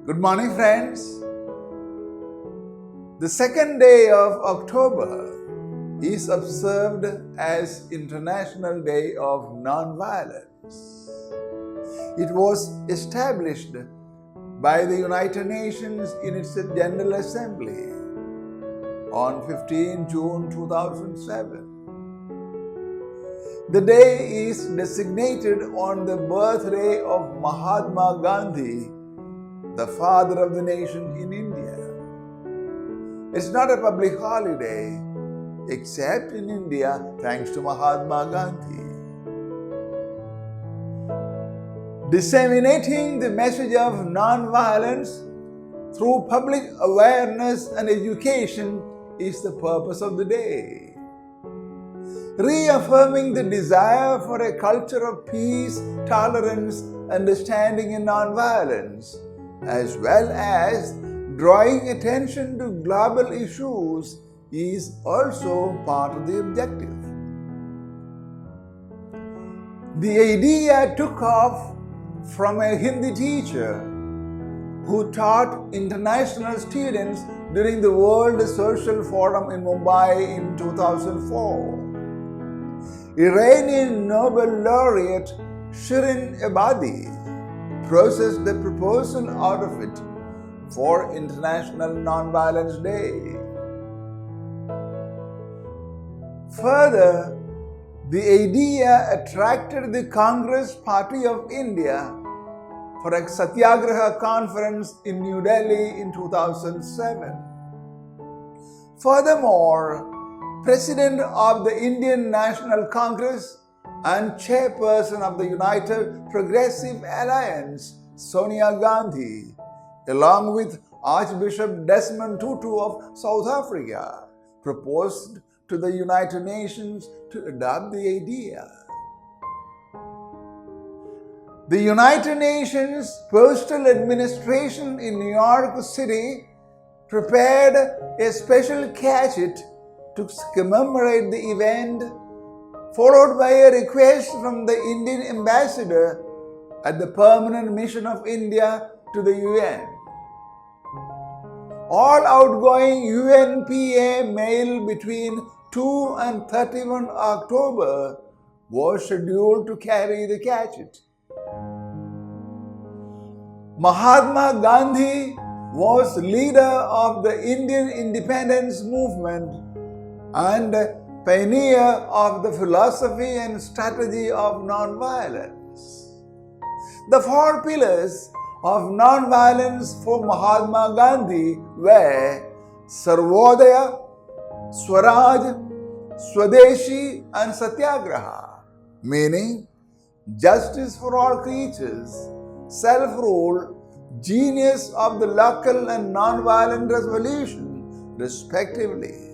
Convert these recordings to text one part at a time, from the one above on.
Good morning, friends. The second day of October is observed as International Day of Non-Violence. It was established by the United Nations in its General Assembly on 15 June 2007. The day is designated on the birthday of Mahatma Gandhi, the father of the nation in India. It's not a public holiday except in India thanks to Mahatma Gandhi. Disseminating the message of non-violence through public awareness and education is the purpose of the day. Reaffirming the desire for a culture of peace, tolerance, understanding and non-violence, as well as drawing attention to global issues is also part of the objective. The idea took off from a Hindi teacher who taught international students during the World Social Forum in Mumbai in 2004. Iranian Nobel laureate Shirin Ebadi processed the proposal out of it for International Non-Violence Day. Further, the idea attracted the Congress Party of India for a Satyagraha Conference in New Delhi in 2007. Furthermore, President of the Indian National Congress and Chairperson of the United Progressive Alliance, Sonia Gandhi, along with Archbishop Desmond Tutu of South Africa, proposed to the United Nations to adopt the idea. The United Nations Postal Administration in New York City prepared a special gadget to commemorate the event, followed by a request from the Indian ambassador at the Permanent Mission of India to the UN. All outgoing UNPA mail between 2 and 31 October was scheduled to carry the gadget. Mahatma Gandhi was leader of the Indian independence movement and pioneer of the philosophy and strategy of non-violence. The four pillars of non-violence for Mahatma Gandhi were Sarvodaya, Swaraj, Swadeshi and Satyagraha, meaning justice for all creatures, self-rule, genius of the local and non-violent resolution, respectively.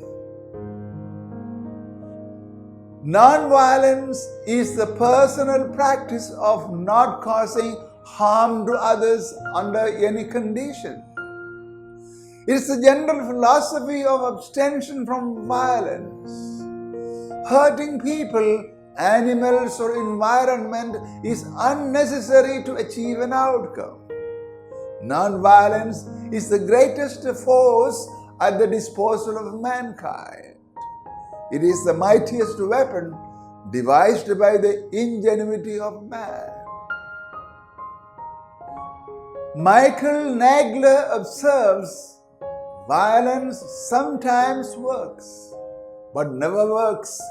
Non-violence is the personal practice of not causing harm to others under any condition. It is the general philosophy of abstention from violence. Hurting people, animals or environment is unnecessary to achieve an outcome. Non-violence is the greatest force at the disposal of mankind. It is the mightiest weapon devised by the ingenuity of man. Michael Nagler observes, violence sometimes works, but never works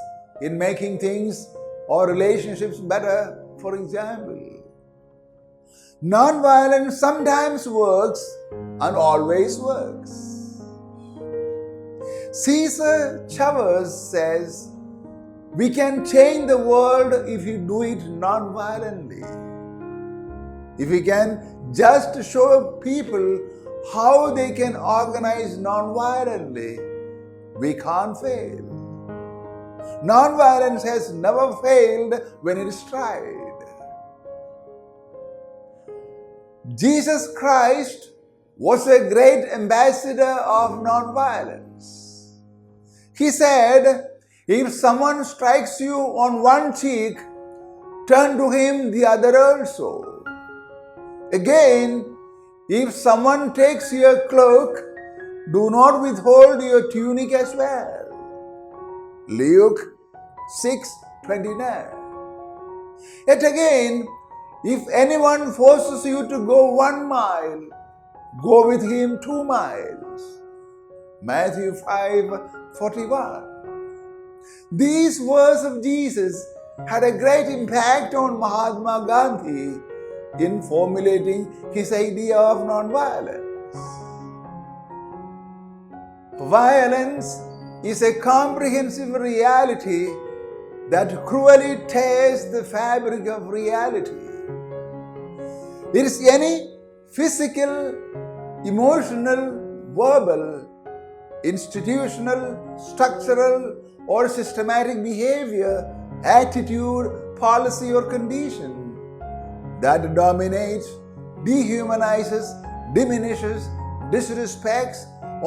in making things or relationships better, for example. Non-violence sometimes works and always works. Cesar Chavez says, we can change the world if we do it non-violently. If we can just show people how they can organize non-violently, we can't fail. Non-violence has never failed when it is tried. Jesus Christ was a great ambassador of non-violence. He said, if someone strikes you on one cheek, turn to him the other also. Again, If someone takes your cloak, do not withhold your tunic as well. Luke 6:29. Yet again, if anyone forces you to go 1 mile, go with him 2 miles. Matthew 5:41. These words of Jesus had a great impact on Mahatma Gandhi in formulating his idea of non-violence. Violence is a comprehensive reality that cruelly tears the fabric of reality. It is any physical, emotional, verbal, institutional, structural, or systematic behavior, attitude, policy, or condition that dominates, dehumanizes, diminishes, disrespects,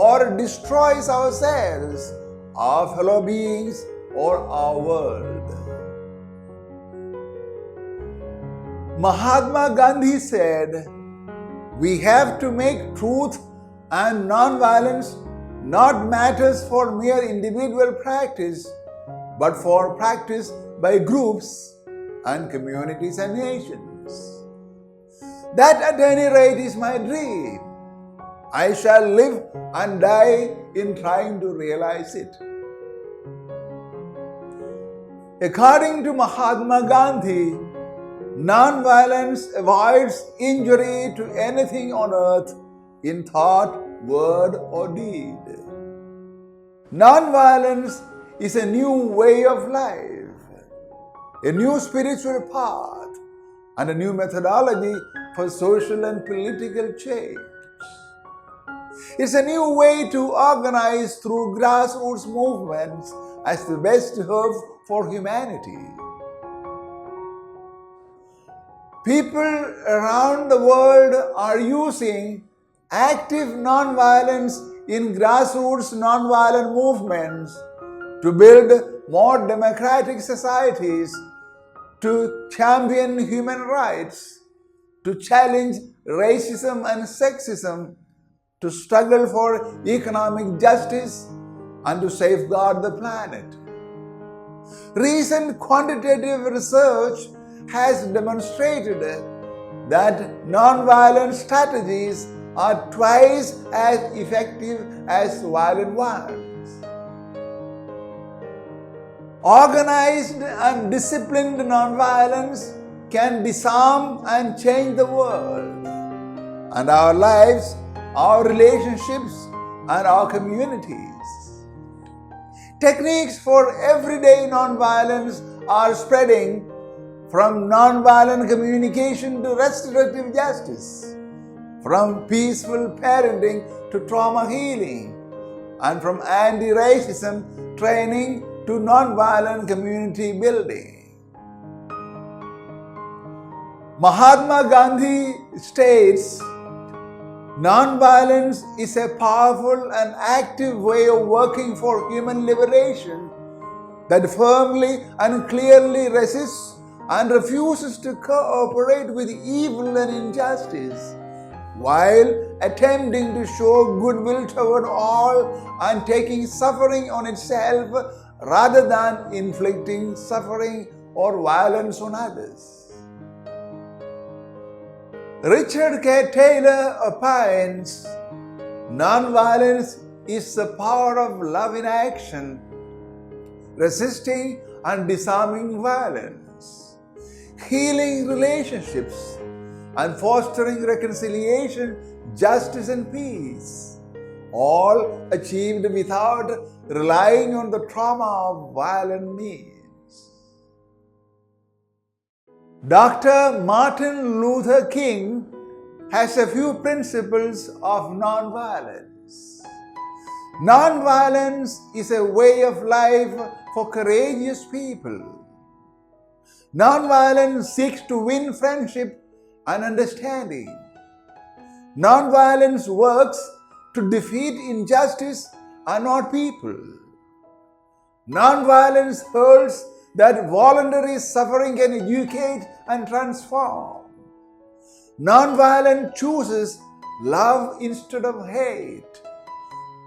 or destroys ourselves, our fellow beings, or our world. Mahatma Gandhi said, "We have to make truth and non-violence not matters for mere individual practice, but for practice by groups and communities and nations." That at any rate is my dream. I shall live and die in trying to realize it. According to Mahatma Gandhi, non-violence avoids injury to anything on earth in thought, word, or deed. Non-violence is a new way of life, a new spiritual path, and a new methodology for social and political change. It's a new way to organize through grassroots movements as the best hope for humanity. People around the world are using active non-violence in grassroots non-violent movements to build more democratic societies, to champion human rights, to challenge racism and sexism, to struggle for economic justice, and to safeguard the planet. Recent quantitative research has demonstrated that non-violent strategies are twice as effective as violent ones. Organized and disciplined non-violence can disarm and change the world and our lives, our relationships, and our communities. Techniques for everyday non-violence are spreading, from non-violent communication to restorative justice, from peaceful parenting to trauma healing, and from anti-racism training to non-violent community building. Mahatma Gandhi states, "Non-violence is a powerful and active way of working for human liberation that firmly and clearly resists and refuses to cooperate with evil and injustice, while attempting to show goodwill toward all and taking suffering on itself rather than inflicting suffering or violence on others." Richard K. Taylor opines, "Non-violence is the power of love in action, resisting and disarming violence, healing relationships, and fostering reconciliation, justice, and peace, all achieved without relying on the trauma of violent means." Dr. Martin Luther King has a few principles of non-violence. Non-violence is a way of life for courageous people. Non-violence seeks to win friendship and understanding. Non-violence works to defeat injustice and not people. Non-violence holds that voluntary suffering can educate and transform. Non-violence chooses love instead of hate.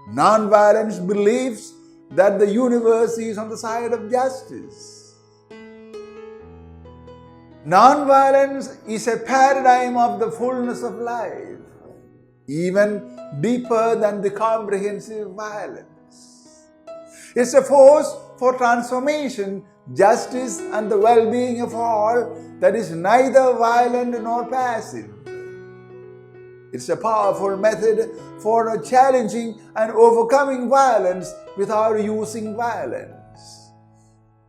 Non-violence believes that the universe is on the side of justice. Non-violence is a paradigm of the fullness of life, even deeper than the comprehensive violence. It's a force for transformation, justice, and the well-being of all that is neither violent nor passive. It's a powerful method for challenging and overcoming violence without using violence,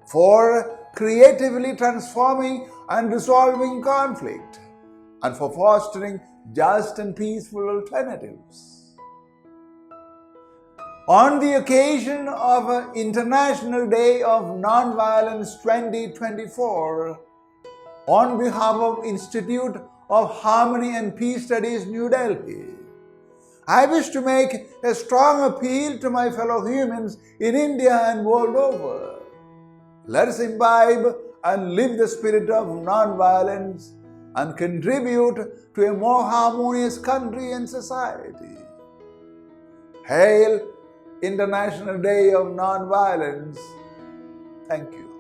for creatively transforming and resolving conflict, and for fostering just and peaceful alternatives. On the occasion of International Day of Nonviolence 2024, on behalf of Institute of Harmony and Peace Studies, New Delhi, I wish to make a strong appeal to my fellow humans in India and world over. Let us imbibe and live the spirit of non-violence and contribute to a more harmonious country and society. Hail International Day of Non-Violence. Thank you.